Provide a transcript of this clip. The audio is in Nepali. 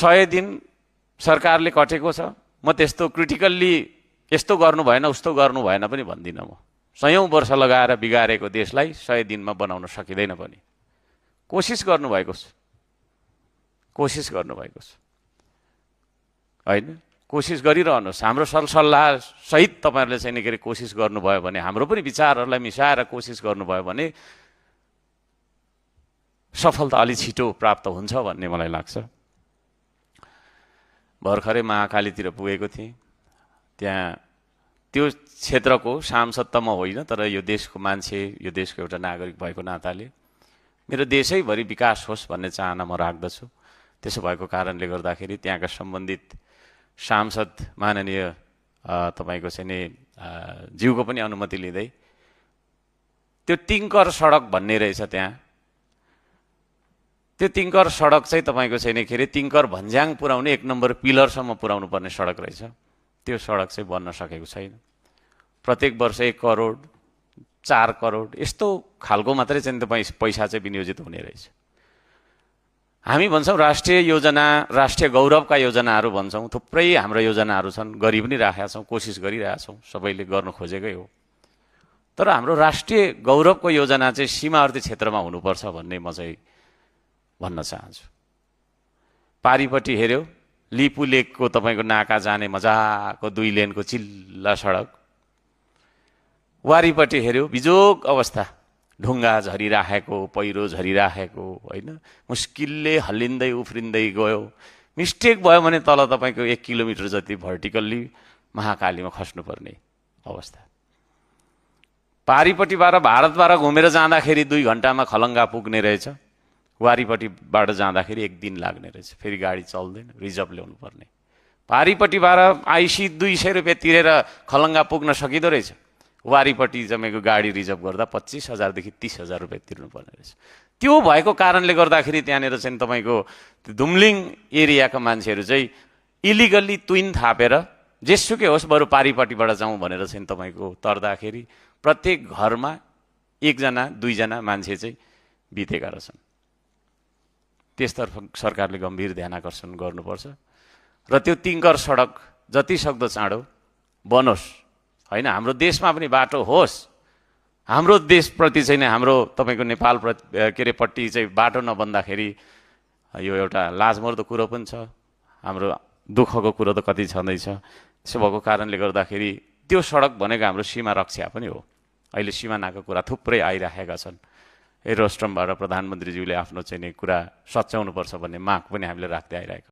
100 दिन सरकारले कटेको छ। म त्यस्तो क्रिटिकल्ली यस्तो गर्नु भएन उस्तो गर्नु भएन पनि भन्दिनँ। म 100औं वर्ष लगाएर बिगारेको देशलाई 100 दिनमा बनाउन सकिँदैन पनि। कोसिस गर्नुभएको छ, कोसिस गर्नुभएको छ होइन। कोसिस गरिरहनुहोस्। हाम्रो सरसल्लाह सहित तपाईहरुले चाहिँ नि के कोसिस गर्नुभयो भने, हाम्रो पनि विचारहरूलाई मिसाएर कोसिस गर्नुभयो भने सफलता अलि छिटो प्राप्त हुन्छ भन्ने मलाई लाग्छ। भर्खरै महाकालीतिर पुगेको थिएँ। त्यहाँ त्यो क्षेत्रको सांसद त म होइन, तर यो देशको मान्छे, यो देशको एउटा नागरिक भएको नाताले मेरो देशैभरि विकास होस् भन्ने चाहना म राख्दछु। त्यसो भएको कारणले गर्दाखेरि त्यहाँका सम्बन्धित सांसद माननीय तपाईको चाहिँ नि ज्यूको पनि अनुमति लिँदै त्यो टिङ्कर सडक भन्ने रहेछ त्यहाँ। त्यो टिङ्कर सडक चाहिँ तपाईको चाहिँ नि टिङ्कर भन्ज्याङ पुर्याउने 1 नम्बर पिलरसम्म पुर्याउनु पर्ने सडक रहेछ। त्यो सडक चाहिँ बन्न सकेको छैन। प्रत्येक वर्ष 1 करोड 4 करोड यस्तो खालको मात्रै चाहिँ पैसा चाहिँ विनियोजित हुने रहेछ। हामी भन्छौँ राष्ट्रिय योजना, राष्ट्रिय गौरवका योजनाहरू भन्छौँ। थुप्रै हाम्रो योजनाहरू छन्, गरि पनि राखेका छौँ, कोसिस गरिरहेका छौँ, सबैले गर्न खोजेकै हो। तर हाम्रो राष्ट्रिय गौरवको योजना चाहिँ सीमावर्ती क्षेत्रमा हुनुपर्छ भन्ने म चाहिँ भन्न चाहन्छु। पारिपट्टि हेऱ्यो लिपु लेकको तपाईको नाका जाने मजाको 2 लेनको चिल्ला सडक, वारीपट्टि हेऱ्यो बिजोग अवस्था, ढुङ्गा झरिराखेको, पहिरो झरिराखेको होइन, मुस्किलले हल्लिँदै उफ्रिँदै गयो। मिस्टेक भयो भने तल तपाईको 1 किलोमिटर जति भर्टिकल्ली महाकालीमा खस्नुपर्ने अवस्था। पारिपट्टिबाट भारतबाट घुमेर जाँदाखेरि 2 घण्टामा खलङ्गा पुग्ने रहेछ। वारीपट्टिबाट जाँदाखेरि 1 दिन लाग्ने रहेछ। फेरि गाडी चल्दैन, रिजर्भ ल्याउनु पर्ने। पारिपट्टिबाट आइसी 200 रुपियाँ तिरेर खलङ्गा पुग्न सकिँदो रहेछ। वारीपट्टि जमेको गाडी रिजर्भ गर्दा 25,000 देखि 30,000 रुपियाँ तिर्नुपर्ने रहेछ। त्यो भएको कारणले गर्दाखेरि त्यहाँनिर चाहिँ तपाईँको दुम्लिङ एरियाका मान्छेहरू चाहिँ इलिगल्ली तुइन थापेर जेसुकै होस् बरु पारिपट्टिबाट जाउँ भनेर चाहिँ तपाईँको तर्दाखेरि प्रत्येक घरमा 1 जना 2 जना मान्छे चाहिँ बितेका रहेछन्। त्यसतर्फ सरकारले गम्भीर ध्यान आकर्षण गर्नुपर्छ र त्यो टिङ्कर सडक जति सक्दो चाँडो बनोस् होइन। हाम्रो देशमा पनि बाटो होस्। हाम्रो देशप्रति चाहिँ हाम्रो तपाईँको नेपाल पट्टि चाहिँ बाटो नबन्दाखेरि यो एउटा लाजमर्दो कुरो पनि छ। हाम्रो दुःखको कुरो त कति छँदैछ। त्यसो भएको कारणले गर्दाखेरि त्यो सडक भनेको हाम्रो सीमा रक्षा पनि हो। अहिले सीमानाको कुरा थुप्रै आइराखेका छन्। एरोस्ट्रमबाट प्रधानमन्त्रीज्यूले आफ्नो चाहिँ कुरा सच्याउनुपर्छ भन्ने माग पनि हामीले राख्दै आइरहेको